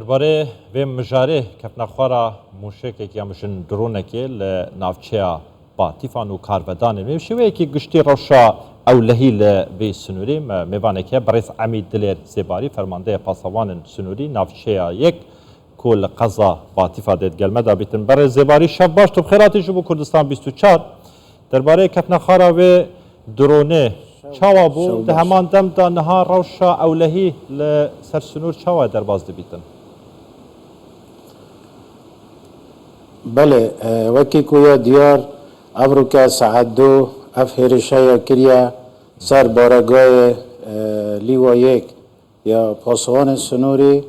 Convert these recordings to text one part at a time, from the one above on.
درباره و مجاره کفنخوارا موشک یا مشن درونکی لنافچیا با تیفان و کاربدان میشه که گشتی روشا اولهی لبی سنوری میوانه که برایس عمید دلیر زباری فرمانده پاسوان سنوری نافچیا یک کل قضا با تیفا دید گلمه دا بیتن برای زباری شب باش تو بخیراتی جبو کردستان 24 درباره کفنخوارا و درونه چاوا بو ده همان دم دا نها روشا اولهی لسر سنور چاوا در باز دبیتن بله وکی کویا دیار افروکا ساعت دو افهرشای کریا سر بارگاه لیوا یک یا پاسوان سنوری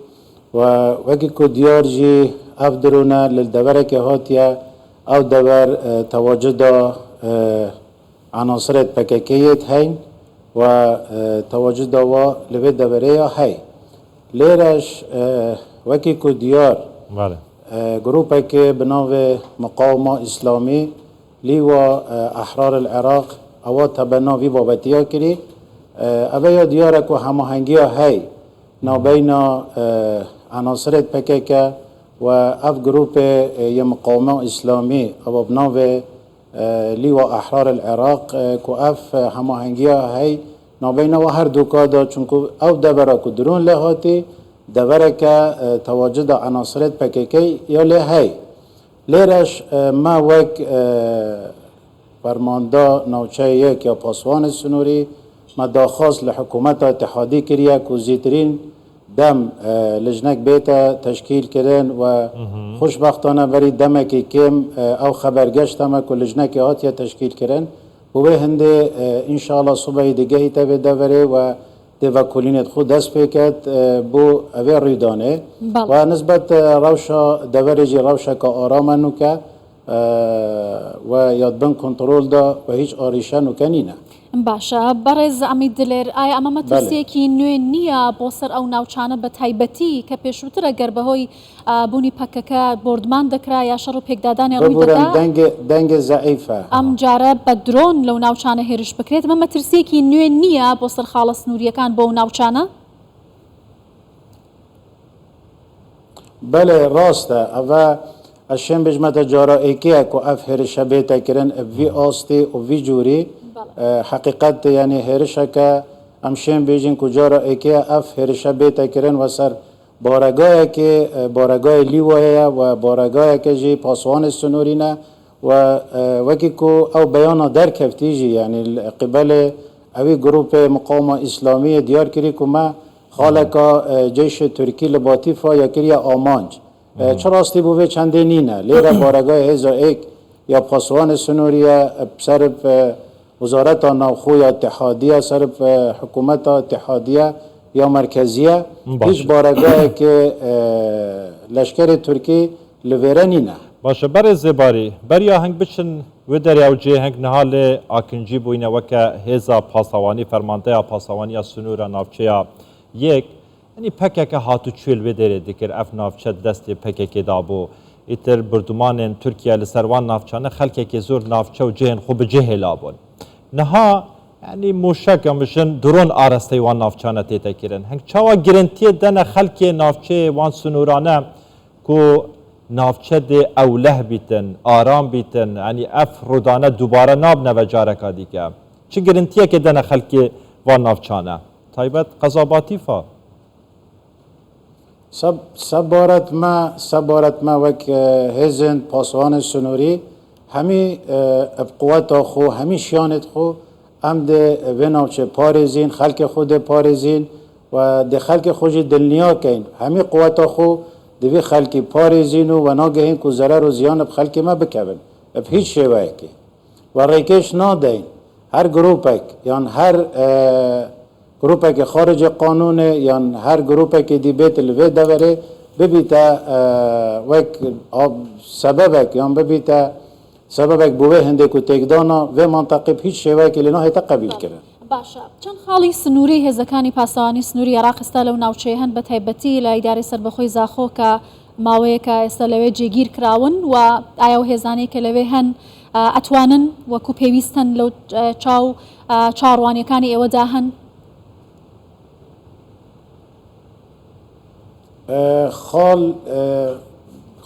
و وکی کو دیار جی اف درونه للدوره که هاتیا او دور تواجد عناصرت پککیت هین و تواجد و لبه دوره هی لیرش وکی کو دیار بله گروپی که به نام مقاومه اسلامی لیوا احرار العراق او تبناوی بابتیا کری اوه دیاره که هماهنگی هی نابین عناصرت پککه و اف گروپ ی مقاومه اسلامی او به نام لیوا احرار العراق که اف هماهنگی هی نابین و هر دوکادا چونکه او دبره که درون لحاتی دوره که تواجد عناصرت پککی یا لیهی لیرش ما وک فرمانده نوچه یک یا پاسوان سنوری ما داخواست لحکومت اتحادی کریه که زیترین دم لجنک بیتا تشکیل کردن و خوشبختانه بری دمکی کم او خبرگشت همه که لجنک هاتیا تشکیل کردن بوه هنده انشاءالله صبح دیگه ایتا به دوره و دیو کلینت خود دست پیکت بو اوی ریدانه و نسبت روشا دورجی روشا که آرام نوکه و یادبن کنترل دا و هیچ آریشه نوکه نینه باشە بەڕێز ئەمید دلێر ئایا ئەمە مەترسیەکی نوێ نییە بۆ سەر ئەو ناوچانە بە تایبەتی کە پێشووترە گەر بەهۆی بوونی پەکەکە بردمان دەکرا یا شەڕ و پێکدادانی ڕووی دەدا دەنگە زەعیفە ئەم جارە بە درۆن لەو ناوچانە هێرش بکرێت ئەمە مەترسیەکی نوێ نییە بۆ سەر خاڵە سنووریەکان بۆ ناوچانە بله راسته ئەوە ئەشێن بژمەتە جارائێکەیە کو ئەف هێرشە بێتەکردن وی ئاستی و وی جووری حقیقت یعنی هرشا که امشین بیجین کجا ایکی اف هرشا بیتا کرن و سر بارگاه که بارگاه لیوه و بارگاه که جی پاسوان سنورینه و وکی کو او بیانا در کفتی جی یعنی قبل اوی گروپ مقاومه اسلامی دیار کری که ما خالقا جیش ترکی لباطیفا یا کری آمانج چراستی بوه چنده نینه لیره بارگاه هزا ایک یا پاسوان سنوریه بسر وزارت نوخو یا اتحادیه صرف حکومت اتحادیه یا مرکزیه هیچ بارگاهی که لشکر ترکی لویرنی نه باشه برای زباری برای هنگ بچن و دریاو جه هنگ نهال آکنجی بوینه وکه هزا پاسوانی فرمانده پاسوانی سنور نافچه یک یعنی پکک هاتو چویل و داره دکر اف نافچه دست پکک دابو ایتر بردمان ترکیه لسروان نافچانه خلکه که زور نافچه و جهن خوب جه لابون نها یعنی موشک مشن درون آرسته وان نافچانه تیتا کرن هنگ چاوا گرنتی دن خلک نافچه وان سنورانه کو نافچه ده اوله بیتن آرام بیتن یعنی اف رودانه دوباره ناب نوجاره کادی که چه گرنتیه که دن خلک وان نافچانه تایبت قضاباتی فا سبارت ما وک هزن پاسوان سنوری همی قوت خو همی شیانت خو هم ده وناوچه پارزین خلق خود پارزین و ده خلق خوش دلنیا کن همی قوت خو دوی خلقی پارزین و ناگهین که ضرر و زیان بخلق ما بکبن اب هیچ شوه که و ریکش نادین هر گروپک یعنی هر گروپک خارج قانون یعنی هر گروپک دی بیت الوی دوره ببیتا وک سببک یعنی ببیتا سببك بوه هنده کو تکدانا و منطقه هیچ شوه که لنا هیتا قبیل کرن باشە چەند خاڵی سنووری هێزەکانی پاسەوانی سنووری عێراقستا لەو ناوچەیە هەن بە تایبەتی لە ئیدارەی سەربەخۆی زاخۆ کە ماوەیەکە ئێستا لەوێ جێگیر کراون و ئایا و هێزانەی کە لەوێ هەن ئەتوانن وەکو پێویستن لەو چاو چاڕوانیەکانی ئێوەدا هەن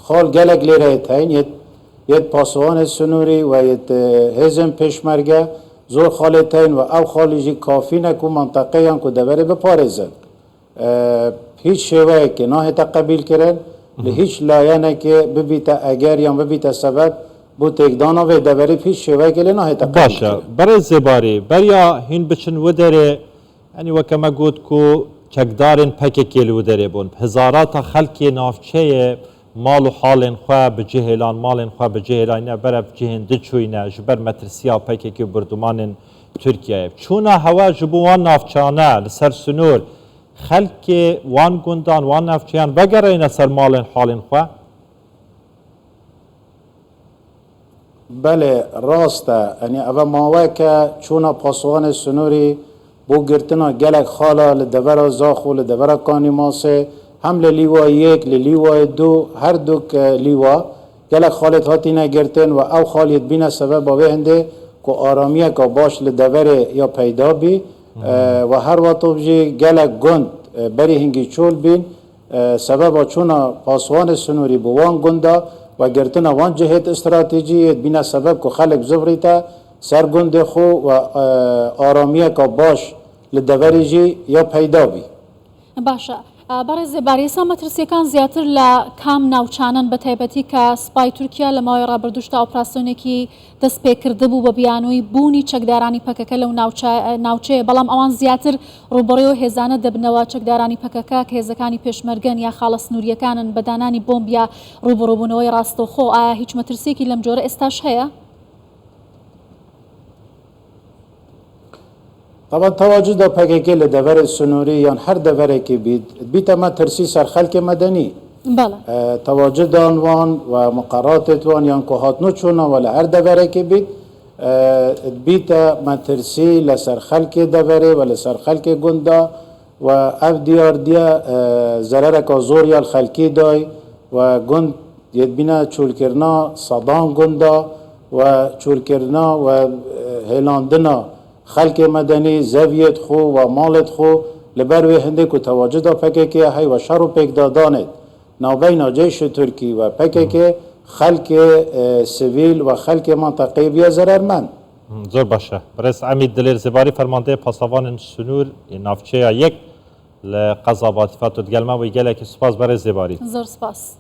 خال گلک لیره تاین یت پاسوان سنوری و یت هزم پیشمرگه زور خال تاین و او خالی جی کافی نکو منطقه هم که دبره بپارزن هیچ شیوه که نه تا قبیل کرن لی هیچ لایه که ببیتا اگر یا ببیتا سبب بو تکدانا و دبره هیچ شیوه که لی نه تا قبیل باشه برای زباری بریا هین بچن ودره یعنی وکما گوت کو چکدارن پککی لودره بون هزارات خلک نافچه مال و حالن خواه به جهلان مالن خواه به جهلان برف جهنده چوینه جبر مترسیا پککی بردمان ترکیه چونه هوا جبوان نافچانه لسر سنور خلک وان گندان وان نافچیان بگرین سر مالن حالن خواه بله راسته یعنی اول ماوه که چونه پاسوان سنوری بو گرتنا گلک خالا لدور زاخو لدور کانی ماسه هم لیوا یک لیوا دو هر دو لیوا گلک خالت هاتی نگرتن و او خالیت بین سبب باوه هنده که آرامیه که باش لدور یا پیدا بی و هر وقت بجی گلک گند بری هنگی چول بین سبب چونا پاسوان سنوری بوان گنده و گرتنا وان جهت استراتیجی بین سبب که خلق زفریتا سر گند خو و آرامیه که باش لدوری جی یا پیدا بی باشە بەڕێز بارێسا مەترسیەکان زیاتر لە کام ناوچانن بە تایبەتی کە سوپای تورکیا لە ماوەی ڕابردوشتا ئۆپراسیۆنێکی دەست پێکرده بوو بە بیانووی بوونی چەکدارانی پەکەکە لەو ناوچەیە بەڵام ئەوان زیاتر ڕوبەڕێ و هێزانە دەبنەوە چەکدارانی پەکەکە کە هێزەکانی پێشمەرگەن یا خاڵە سنووریەکانن بەدانانی بۆمب یا ڕوبەڕووبوونەوەی ڕاستەوخۆ ئایا هیچ مەترسیەکی لەم جۆرە ئێستاش هەیە؟ طبعا تواجد پککی لدور سنوری یا هر دوره که بیت ما ترسی سر خلق مدنی بله تواجد آنوان و مقررات وان یا که هاتنو چونه ولی هر دوره که بیت ما ترسی لسر خلق دوره و لسر خلق گنده و اف دیار دیا ضرر که زور یا خلقی دای و گند ید بینا چول کرنا صدان گنده و چول کرنا و هلاندنا خلق مدنی زویت خو و مالت خو لبر و هنده که تواجد پککی هی و شر و پک دادانت نوبین جیش ترکی و پککی خلق سویل و خلق منطقه بیا ضررمند زور باشه برس عمید دلیر زباری فرمانده پاسوان سنور نافچه یک لقضا با اتفاق گلمه و گله که سپاس برای زباری زۆر سپاس